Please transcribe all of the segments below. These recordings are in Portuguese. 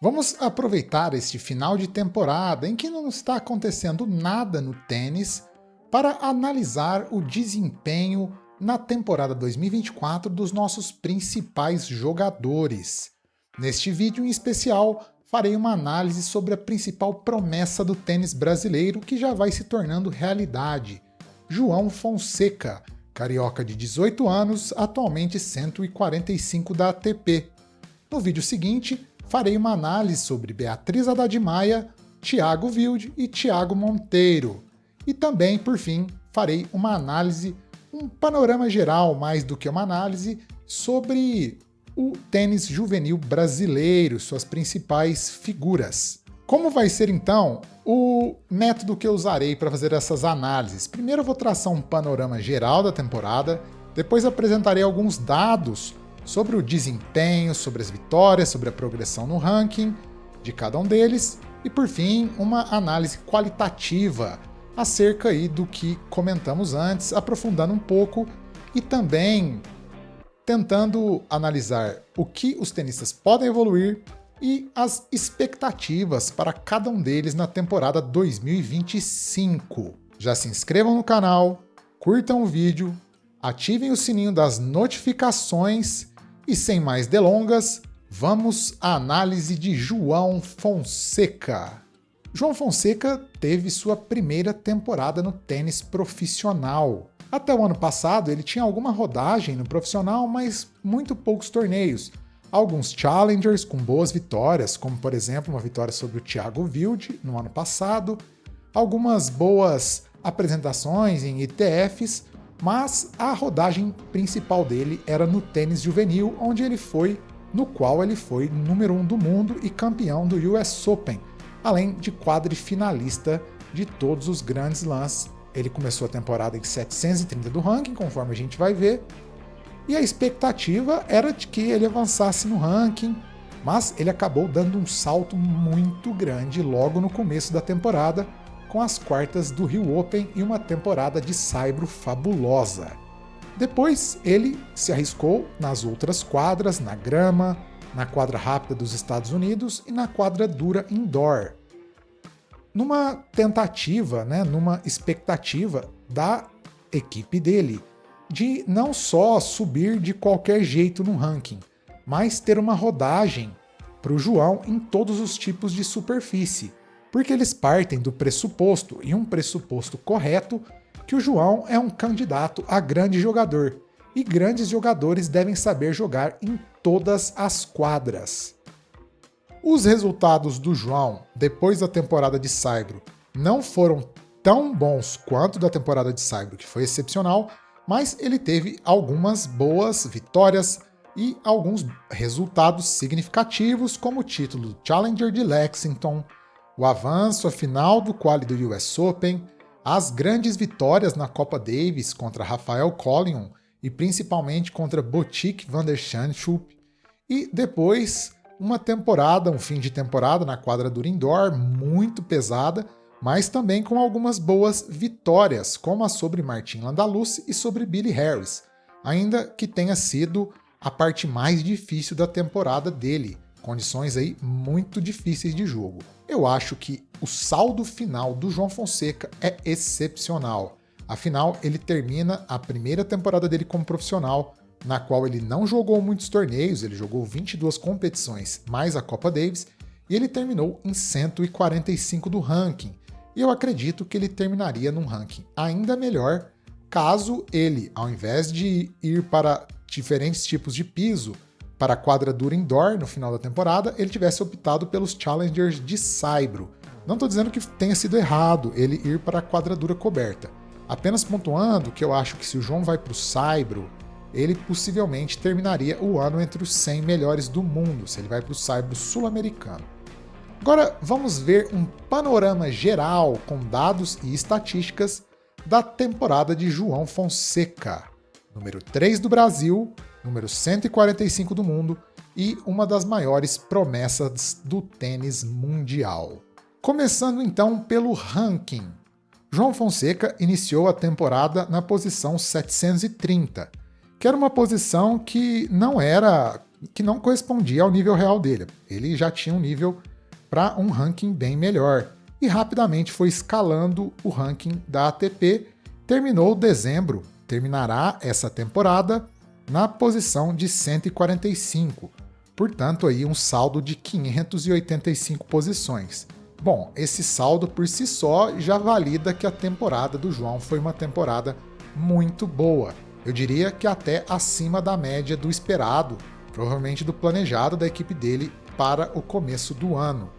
Vamos aproveitar este final de temporada em que não está acontecendo nada no tênis para analisar o desempenho na temporada 2024 dos nossos principais jogadores. Neste vídeo em especial, farei uma análise sobre a principal promessa do tênis brasileiro que já vai se tornando realidade, João Fonseca, carioca de 18 anos, atualmente 145 da ATP. No vídeo seguinte, farei uma análise sobre Beatriz Haddad Maia, Thiago Wilde e Thiago Monteiro. E também, por fim, farei uma análise, um panorama geral, mais do que uma análise, sobre o tênis juvenil brasileiro, suas principais figuras. Como vai ser então o método que eu usarei para fazer essas análises? Primeiro eu vou traçar um panorama geral da temporada, depois apresentarei alguns dados sobre o desempenho, sobre as vitórias, sobre a progressão no ranking de cada um deles e, por fim, uma análise qualitativa acerca aí do que comentamos antes, aprofundando um pouco e também tentando analisar o que os tenistas podem evoluir e as expectativas para cada um deles na temporada 2025. Já se inscrevam no canal, curtam o vídeo, ativem o sininho das notificações e, sem mais delongas, vamos à análise de João Fonseca. João Fonseca teve sua primeira temporada no tênis profissional. Até o ano passado ele tinha alguma rodagem no profissional, mas muito poucos torneios. Alguns challengers com boas vitórias, como por exemplo uma vitória sobre o Thiago Wilde no ano passado, algumas boas apresentações em ITFs, mas a rodagem principal dele era no tênis juvenil, no qual ele foi número 1 do mundo e campeão do US Open, além de quadrifinalista de todos os grandes slams. Ele começou a temporada em 730 do ranking, conforme a gente vai ver, e a expectativa era de que ele avançasse no ranking, mas ele acabou dando um salto muito grande logo no começo da temporada, com as quartas do Rio Open e uma temporada de saibro fabulosa. Depois ele se arriscou nas outras quadras, na grama, na quadra rápida dos Estados Unidos e na quadra dura indoor, numa tentativa, numa expectativa da equipe dele de não só subir de qualquer jeito no ranking, mas ter uma rodagem para o João em todos os tipos de superfície, porque eles partem do pressuposto, e um pressuposto correto, que o João é um candidato a grande jogador, e grandes jogadores devem saber jogar em todas as quadras. Os resultados do João depois da temporada de saibro não foram tão bons quanto da temporada de saibro, que foi excepcional, mas ele teve algumas boas vitórias e alguns resultados significativos, como o título do Challenger de Lexington, o avanço à final do quali do US Open, as grandes vitórias na Copa Davis contra Rafael Collin e principalmente contra Botic van der Zandschulp, e depois um fim de temporada na quadra do indoor muito pesada, mas também com algumas boas vitórias, como a sobre Martin Landaluce e sobre Billy Harris, ainda que tenha sido a parte mais difícil da temporada dele, condições aí muito difíceis de jogo. Eu acho que o saldo final do João Fonseca é excepcional. Afinal, ele termina a primeira temporada dele como profissional, na qual ele não jogou muitos torneios, ele jogou 22 competições, mais a Copa Davis, e ele terminou em 145 do ranking. E eu acredito que ele terminaria num ranking ainda melhor caso ele, ao invés de ir para diferentes tipos de piso, para a quadra dura indoor no final da temporada, ele tivesse optado pelos challengers de saibro. Não estou dizendo que tenha sido errado ele ir para a quadra dura coberta, apenas pontuando que eu acho que se o João vai para o saibro, ele possivelmente terminaria o ano entre os 100 melhores do mundo, se ele vai para o saibro sul-americano. Agora vamos ver um panorama geral com dados e estatísticas da temporada de João Fonseca, número 3 do Brasil, número 145 do mundo e uma das maiores promessas do tênis mundial. Começando então pelo ranking. João Fonseca iniciou a temporada na posição 730, que era uma posição que não era que não correspondia ao nível real dele. Ele já tinha um nível para um ranking bem melhor e rapidamente foi escalando o ranking da ATP. Terminará essa temporada na posição de 145, portanto aí um saldo de 585 posições. Bom, esse saldo por si só já valida que a temporada do João foi uma temporada muito boa. Eu diria que até acima da média do esperado, provavelmente do planejado da equipe dele para o começo do ano.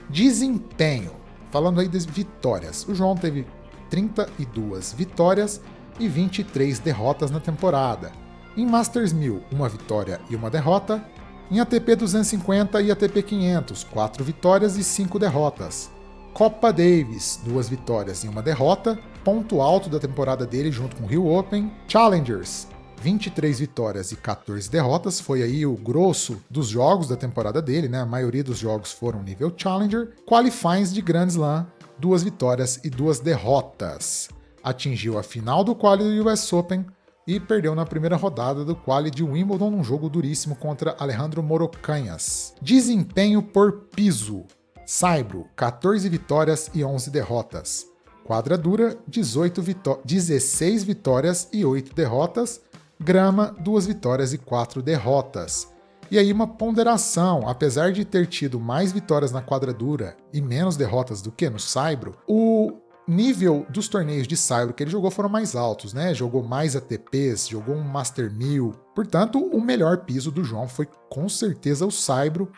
Desempenho. Falando aí das vitórias. O João teve 32 vitórias e 23 derrotas na temporada. Em Masters 1000, uma vitória e uma derrota. Em ATP 250 e ATP 500, 4 vitórias e 5 derrotas. Copa Davis, 2 vitórias e uma derrota. Ponto alto da temporada dele junto com o Rio Open. Challengers, 23 vitórias e 14 derrotas. Foi aí o grosso dos jogos da temporada dele, né? A maioria dos jogos foram nível Challenger. Qualifies de Grand Slam, 2 vitórias e 2 derrotas. Atingiu a final do quali do US Open e perdeu na primeira rodada do quali de Wimbledon num jogo duríssimo contra Alejandro Morocanhas. Desempenho por piso. Saibro, 14 vitórias e 11 derrotas. Quadradura, 16 vitórias e 8 derrotas. Grama, 2 vitórias e 4 derrotas. E aí uma ponderação, apesar de ter tido mais vitórias na quadradura e menos derrotas do que no saibro, o nível dos torneios de saibro que ele jogou foram mais altos, né? Jogou mais ATPs, jogou um Master 1000. Portanto, o melhor piso do João foi com certeza o saibro,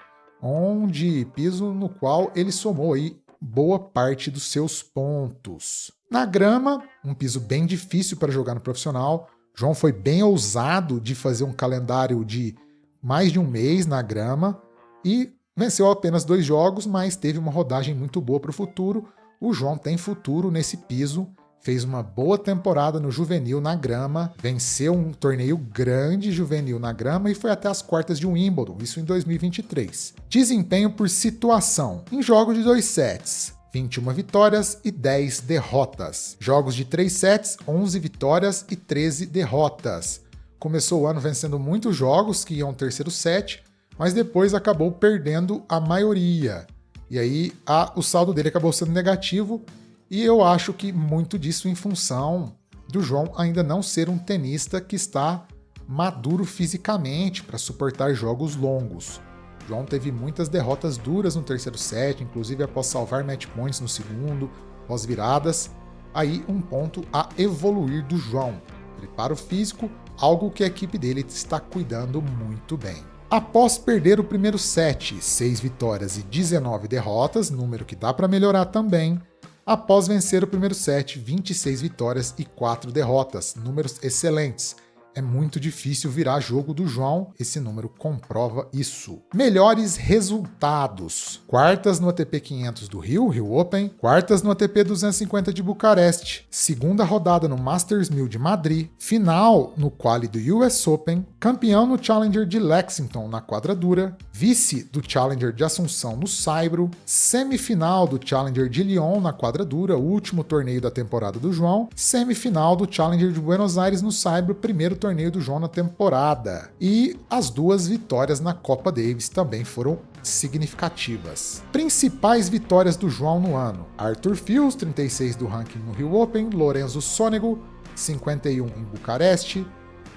piso no qual ele somou aí boa parte dos seus pontos. Na grama, um piso bem difícil para jogar no profissional. João foi bem ousado de fazer um calendário de mais de um mês na grama e venceu apenas 2 jogos, mas teve uma rodagem muito boa para o futuro. O João tem futuro nesse piso, fez uma boa temporada no juvenil na grama, venceu um torneio grande juvenil na grama e foi até as quartas de Wimbledon, isso em 2023. Desempenho por situação. Em jogos de 2 sets, 21 vitórias e 10 derrotas. Jogos de 3 sets, 11 vitórias e 13 derrotas. Começou o ano vencendo muitos jogos que iam ao terceiro set, mas depois acabou perdendo a maioria. E aí o saldo dele acabou sendo negativo, e eu acho que muito disso em função do João ainda não ser um tenista que está maduro fisicamente para suportar jogos longos. O João teve muitas derrotas duras no terceiro set, inclusive após salvar match points no segundo, após viradas. Aí um ponto a evoluir do João. Preparo físico, algo que a equipe dele está cuidando muito bem. Após perder o primeiro set, 6 vitórias e 19 derrotas, número que dá para melhorar também. Após vencer o primeiro set, 26 vitórias e 4 derrotas, números excelentes. É muito difícil virar jogo do João, esse número comprova isso. Melhores resultados. Quartas no ATP 500 do Rio Open. Quartas no ATP 250 de Bucareste. Segunda rodada no Masters 1000 de Madrid. Final no quali do US Open. Campeão no Challenger de Lexington na quadradura. Vice do Challenger de Assunção no saibro. Semifinal do Challenger de Lyon na quadradura, o último torneio da temporada do João. Semifinal do Challenger de Buenos Aires no saibro, primeiro torneio do João na temporada. E as 2 vitórias na Copa Davis também foram significativas. Principais vitórias do João no ano: Arthur Fils, 36 do ranking no Rio Open, Lorenzo Sonego, 51 em Bucareste,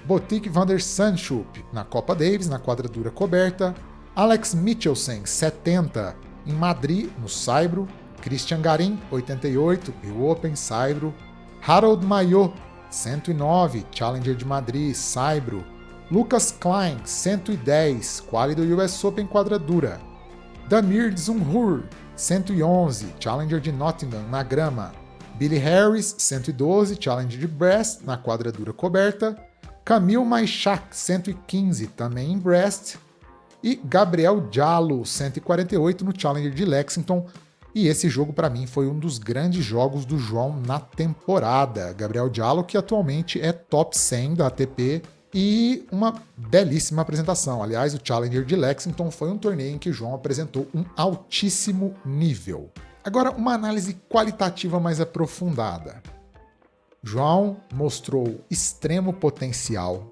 Botic van der Zandschulp na Copa Davis, na quadradura coberta, Alex Michelsen, 70 em Madrid, no saibro, Christian Garin, 88, Rio Open, saibro, Harold Mayot, 109, Challenger de Madrid, saibro, Lucas Klein, 110, quali do US Open quadradura, Damir Dzumhur, 111, Challenger de Nottingham, na grama, Billy Harris, 112, Challenger de Brest, na quadradura coberta, Camille Maishak, 115, também em Brest, e Gabriel Diallo, 148, no Challenger de Lexington. E esse jogo, para mim, foi um dos grandes jogos do João na temporada. Gabriel Diallo, que atualmente é top 100 da ATP, e uma belíssima apresentação. Aliás, o Challenger de Lexington foi um torneio em que o João apresentou um altíssimo nível. Agora, uma análise qualitativa mais aprofundada. João mostrou extremo potencial.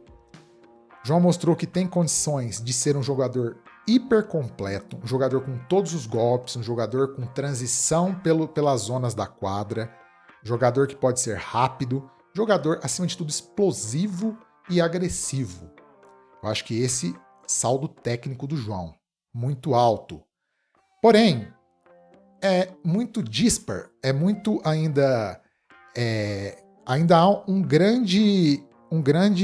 João mostrou que tem condições de ser um jogador hiper completo, um jogador com todos os golpes, um jogador com transição pelas zonas da quadra, jogador que pode ser rápido, jogador, acima de tudo, explosivo e agressivo. Eu acho que esse saldo técnico do João, muito alto. Porém, é muito dispar, é muito ainda há um grande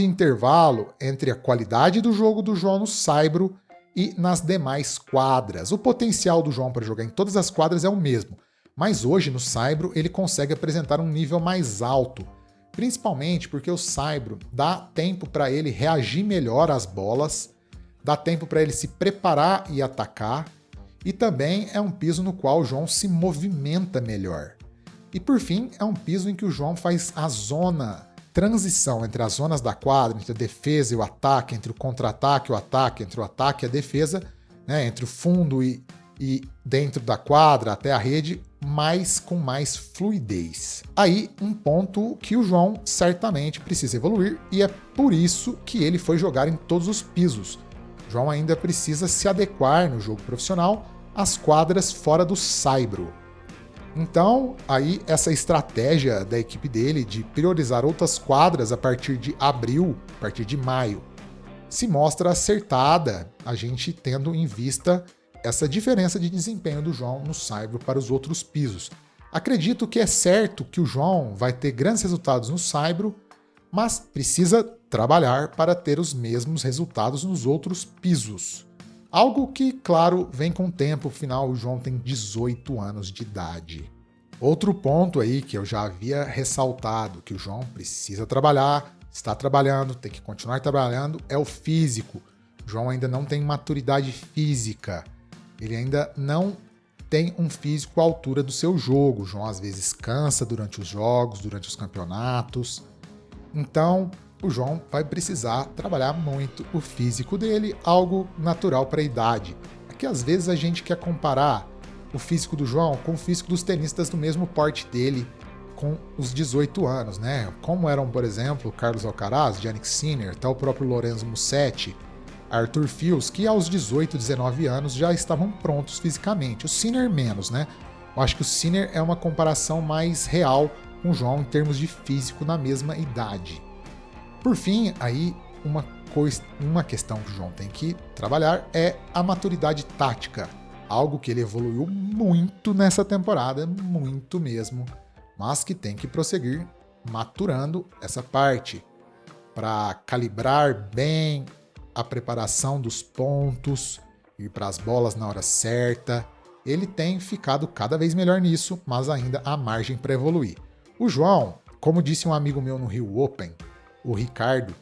intervalo entre a qualidade do jogo do João no Saibro e nas demais quadras. O potencial do João para jogar em todas as quadras é o mesmo, mas hoje no Saibro ele consegue apresentar um nível mais alto, principalmente porque o Saibro dá tempo para ele reagir melhor às bolas, dá tempo para ele se preparar e atacar, e também é um piso no qual o João se movimenta melhor. E por fim, é um piso em que o João faz a transição entre as zonas da quadra, entre a defesa e o ataque, entre o contra-ataque e o ataque, entre o ataque e a defesa, né, entre o fundo e dentro da quadra até a rede, com mais fluidez. Aí, um ponto que o João certamente precisa evoluir, e é por isso que ele foi jogar em todos os pisos. O João ainda precisa se adequar no jogo profissional às quadras fora do Saibro. Então, aí essa estratégia da equipe dele de priorizar outras quadras a partir de abril, a partir de maio, se mostra acertada, a gente tendo em vista essa diferença de desempenho do João no Saibro para os outros pisos. Acredito que é certo que o João vai ter grandes resultados no Saibro, mas precisa trabalhar para ter os mesmos resultados nos outros pisos. Algo que, claro, vem com o tempo, afinal o João tem 18 anos de idade. Outro ponto aí que eu já havia ressaltado, que o João precisa trabalhar, está trabalhando, tem que continuar trabalhando, é o físico. O João ainda não tem maturidade física, ele ainda não tem um físico à altura do seu jogo. O João às vezes cansa durante os jogos, durante os campeonatos. Então, o João vai precisar trabalhar muito o físico dele, algo natural para a idade. Aqui às vezes a gente quer comparar o físico do João com o físico dos tenistas do mesmo porte dele com os 18 anos, né? Como eram, por exemplo, Carlos Alcaraz, Jannik Sinner, até o próprio Lorenzo Musetti, Arthur Fils, que aos 18, 19 anos já estavam prontos fisicamente. O Sinner menos, né? Eu acho que o Sinner é uma comparação mais real com o João em termos de físico na mesma idade. Por fim, aí uma questão que o João tem que trabalhar é a maturidade tática. Algo que ele evoluiu muito nessa temporada, muito mesmo, mas que tem que prosseguir maturando essa parte para calibrar bem a preparação dos pontos, ir para as bolas na hora certa. Ele tem ficado cada vez melhor nisso, mas ainda há margem para evoluir. O João, como disse um amigo meu no Rio Open, o Ricardo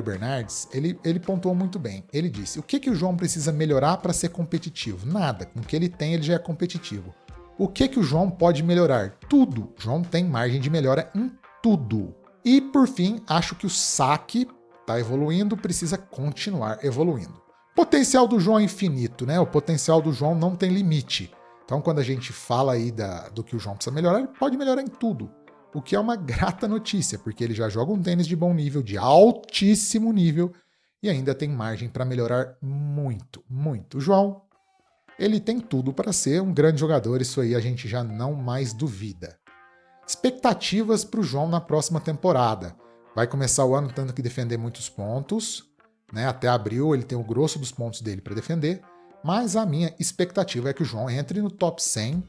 Bernardes, ele pontuou muito bem. Ele disse, o que o João precisa melhorar para ser competitivo? Nada, com o que ele tem ele já é competitivo. O que o João pode melhorar? Tudo. O João tem margem de melhora em tudo. E por fim, acho que o saque está evoluindo, precisa continuar evoluindo. Potencial do João é infinito, né? O potencial do João não tem limite. Então quando a gente fala aí do que o João precisa melhorar, ele pode melhorar em tudo. O que é uma grata notícia, porque ele já joga um tênis de bom nível, de altíssimo nível, e ainda tem margem para melhorar muito, muito. O João, ele tem tudo para ser um grande jogador, isso aí a gente já não mais duvida. Expectativas para o João na próxima temporada. Vai começar o ano tendo que defender muitos pontos, né? Até abril ele tem o grosso dos pontos dele para defender, mas a minha expectativa é que o João entre no top 100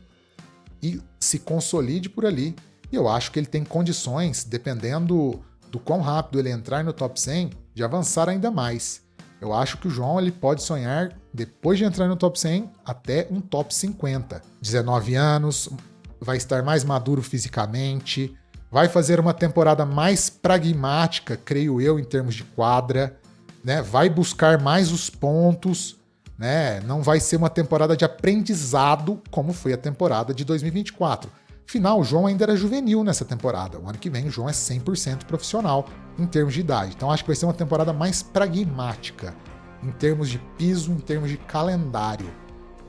e se consolide por ali. E eu acho que ele tem condições, dependendo do quão rápido ele entrar no top 100, de avançar ainda mais. Eu acho que o João ele pode sonhar, depois de entrar no top 100, até um top 50. 19 anos, vai estar mais maduro fisicamente, vai fazer uma temporada mais pragmática, creio eu, em termos de quadra, né? Vai buscar mais os pontos, né? Não vai ser uma temporada de aprendizado como foi a temporada de 2024. Afinal, o João ainda era juvenil nessa temporada. O ano que vem o João é 100% profissional em termos de idade. Então acho que vai ser uma temporada mais pragmática em termos de piso, em termos de calendário.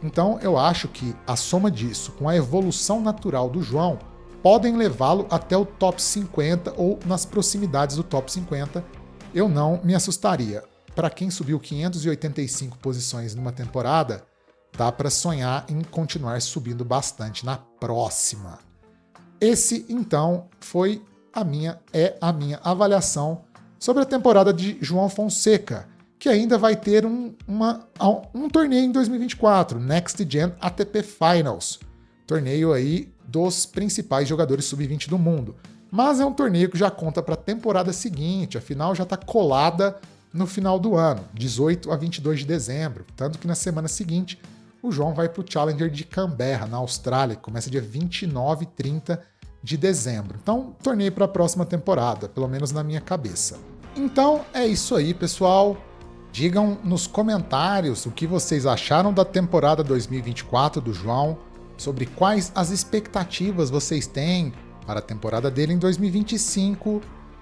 Então eu acho que a soma disso com a evolução natural do João podem levá-lo até o top 50 ou nas proximidades do top 50. Eu não me assustaria. para quem subiu 585 posições numa temporada, dá para sonhar em continuar subindo bastante na próxima. Esse, então, foi a minha avaliação sobre a temporada de João Fonseca, que ainda vai ter um torneio em 2024, Next Gen ATP Finals, torneio aí dos principais jogadores sub-20 do mundo. Mas é um torneio que já conta para a temporada seguinte, a final já está colada no final do ano, 18 a 22 de dezembro, tanto que na semana seguinte o João vai para o Challenger de Canberra, na Austrália, que começa dia 29 e 30 de dezembro. Então, torneio para a próxima temporada, pelo menos na minha cabeça. Então, é isso aí, pessoal. Digam nos comentários o que vocês acharam da temporada 2024 do João, sobre quais as expectativas vocês têm para a temporada dele em 2025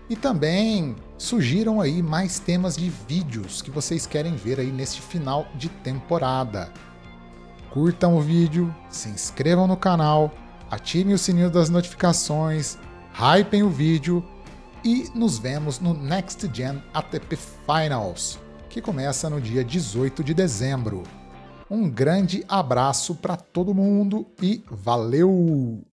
e também sugiram aí mais temas de vídeos que vocês querem ver aí neste final de temporada. Curtam o vídeo, se inscrevam no canal, ativem o sininho das notificações, hypem o vídeo e nos vemos no Next Gen ATP Finals, que começa no dia 18 de dezembro. Um grande abraço para todo mundo e valeu!